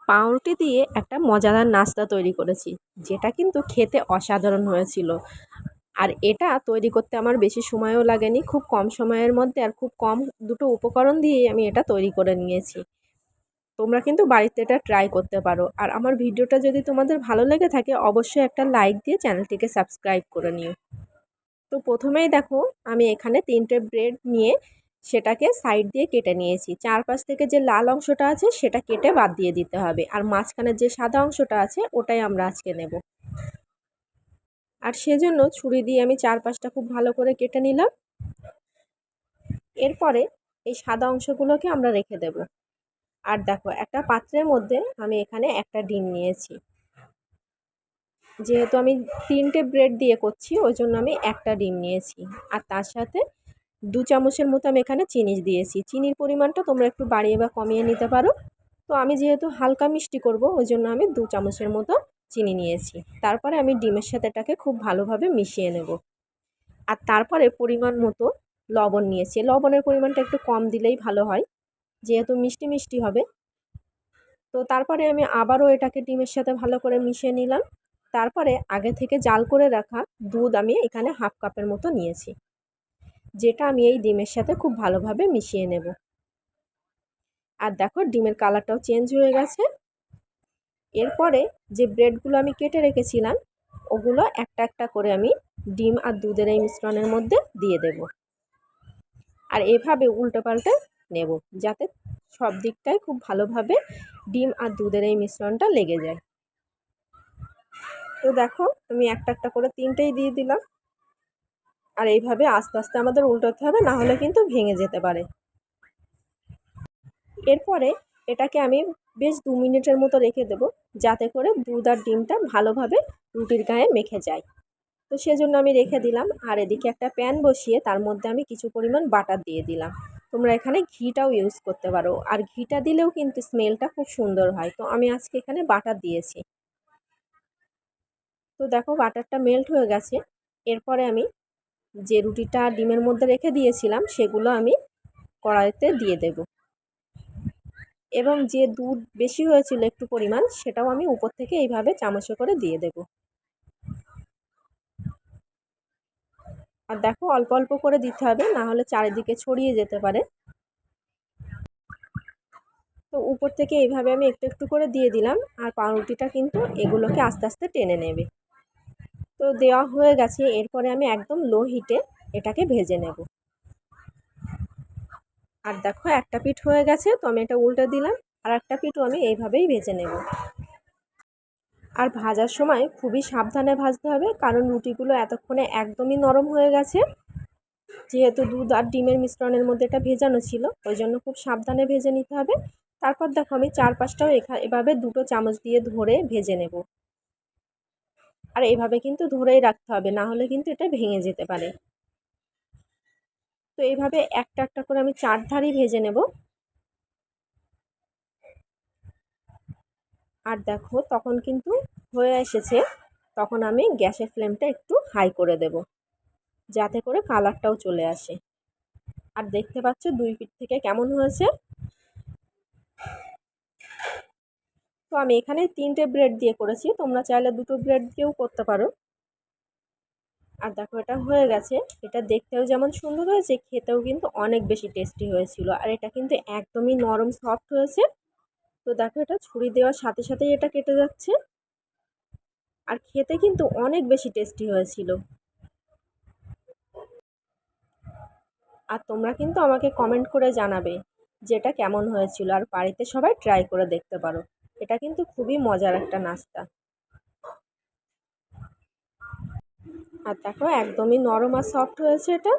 পাউরুটি দিয়ে একটা মজাদার নাস্তা তৈরি করেছি, যেটা কিন্তু খেতে অসাধারণ হয়েছিল। আর এটা তৈরি করতে আমার বেশি সময়ও লাগেনি, খুব কম সময়ের মধ্যে আর খুব কম দুটো উপকরণ দিয়েই আমি এটা তৈরি করে নিয়েছি। তোমরা কিন্তু বাড়িতে এটা ট্রাই করতে পারো। আর আমার ভিডিওটা যদি তোমাদের ভালো লেগে থাকে অবশ্যই একটা লাইক দিয়ে চ্যানেলটিকে সাবস্ক্রাইব করে নিও। তো প্রথমেই দেখো, আমি এখানে 3টে ব্রেড নিয়ে সেটাকে সাইড দিয়ে কেটে নিয়েছি। চারপাশ থেকে যে লাল অংশটা আছে সেটা কেটে বাদ দিয়ে দিতে হবে, আর মাঝখানের যে সাদা অংশটা আছে ওটাই আমরা আজকে নেব। আর সেজন্য ছুরি দিয়ে আমি চারপাশটা খুব ভালো করে কেটে নিলাম। এরপরে এই সাদা অংশগুলোকে আমরা রেখে দেব। আর দেখো, একটা পাত্রের মধ্যে আমি এখানে একটা ডিম নিয়েছি। যেহেতু আমি 3টে ব্রেড দিয়ে করছি ওই জন্য আমি একটা ডিম নিয়েছি। আর তার সাথে 2 চামচের মতো আমি এখানে চিনি দিয়েছি। চিনির পরিমাণটা তোমরা একটু বাড়িয়ে বা কমিয়ে নিতে পারো। তো আমি যেহেতু হালকা মিষ্টি করব ওই জন্য আমি 2 চামচের মতো চিনি নিয়েছি। তারপরে আমি ডিমের সাথে এটাকে খুব ভালোভাবে মিশিয়ে নেব। আর তারপরে পরিমাণ মতো লবণ নিয়েছি। লবণের পরিমাণটা একটু কম দিলেই ভালো হয়, যেহেতু মিষ্টি মিষ্টি হবে। তো তারপরে আমি আবারও এটাকে ডিমের সাথে ভালো করে মিশিয়ে নিলাম। তারপরে আগে থেকে জাল করে রাখা দুধ আমি এখানে হাফ কাপের মতো নিয়েছি, যেটা আমি এই ডিমের সাথে খুব ভালোভাবে মিশিয়ে নেব। আর দেখো, ডিমের কালারটাও চেঞ্জ হয়ে গেছে। এরপরে যে ব্রেডগুলো আমি কেটে রেখেছিলাম ওগুলো একটা একটা করে আমি ডিম আর দুধের এই মিশ্রণের মধ্যে দিয়ে দেব। আর এভাবে উল্টে পাল্টে নেব, যাতে সব দিকটায় খুব ভালোভাবে ডিম আর দুধের এই মিশ্রণটা লেগে যায়। তো দেখো, আমি একটা একটা করে 3টেই দিয়ে দিলাম। আর এইভাবে আস্তে আস্তে আমাদের উল্টাতে হবে, না হলে কিন্তু ভেঙে যেতে পারে। এরপরে এটাকে আমি বেশ 2 মিনিটের মতো রেখে দেব, যাতে করে দুধ আর ডিমটা ভালোভাবে রুটির গায়ে মেখে যায়। তো সেজন্য আমি রেখে দিলাম। আর এদিকে একটা প্যান বসিয়ে তার মধ্যে আমি কিছু পরিমাণ বাটার দিয়ে দিলাম। তোমরা এখানে ঘিটাও ইউজ করতে পারো, আর ঘিটা দিলেও কিন্তু স্মেলটা খুব সুন্দর হয়। তো আমি আজকে এখানে বাটার দিয়েছি। তো দেখো, বাটারটা মেল্ট হয়ে গেছে। এরপরে আমি যে রুটিটা ডিমের মধ্যে রেখে দিয়েছিলাম সেগুলো আমি কড়াইতে দিয়ে দেব, এবং যে দুধ বেশি হয়েছিল একটু পরিমাণ সেটাও আমি উপর থেকে এইভাবে চামচে করে দিয়ে দেব। আর দেখো, অল্প অল্প করে দিতে হবে, না হলে চারিদিকে ছড়িয়ে যেতে পারে। তো উপর থেকে এইভাবে আমি একটু একটু করে দিয়ে দিলাম। আর পাউরুটিটা কিন্তু এগুলোকে আস্তে আস্তে টেনে নেবে। তো দেওয়া হয়ে গেছে। এরপরে আমি একদম লো হিটে এটাকে ভেজে নেব। আর দেখো, একটা পিঠ হয়ে গেছে, তো আমি এটা উল্টে দিলাম। আর একটা পিঠও আমি এইভাবেই ভেজে নেব। আর ভাজার সময় খুবই সাবধানে ভাজতে হবে, কারণ রুটিগুলো এতক্ষণে একদমই নরম হয়ে গেছে। যেহেতু দুধ আর ডিমের মিশ্রণের মধ্যে এটা ভেজানো ছিল ওই জন্য খুব সাবধানে ভেজে নিতে হবে। তারপর দেখো, আমি চারপাশটাও এভাবে 2টো চামচ দিয়ে ধরে ভেজে নেব। আর এইভাবে কিন্তু ধরেই রাখতে হবে, না হলে কিন্তু এটা ভেঙে যেতে পারে। তো এইভাবে একটা একটা করে আমি 4 ধারই ভেজে নেব। আর দেখো, তখন কিন্তু হয়ে এসেছে। তখন আমি গ্যাসের ফ্লেমটা একটু হাই করে দেব, যাতে করে কালারটাও চলে আসে। আর দেখতে পাচ্ছ 2 পিঠ থেকে কেমন হয়েছে। তো আমি এখানে 3টে ব্রেড দিয়ে করেছি, তোমরা চাইলে 2টো ব্রেড দিয়েও করতে পারো। আর দেখো, এটা হয়ে গেছে। এটা দেখতেও যেমন সুন্দর হয়েছে, খেতেও কিন্তু অনেক বেশি টেস্টি হয়েছিল। আর এটা কিন্তু একদমই নরম সফট হয়েছে। তো দেখো, এটা ছুরি দেওয়ার সাথে সাথেই এটা কেটে যাচ্ছে। আর খেতে কিন্তু অনেক বেশি টেস্টি হয়েছিল। আর তোমরা কিন্তু আমাকে কমেন্ট করে জানাবে যে এটা কেমন হয়েছিল, আর বাড়িতে সবাই ট্রাই করে দেখতে পারো। এটা কিন্তু খুবই মজার একটা নাস্তা। আর দেখো, একদমই নরম আর সফট হয়েছে এটা।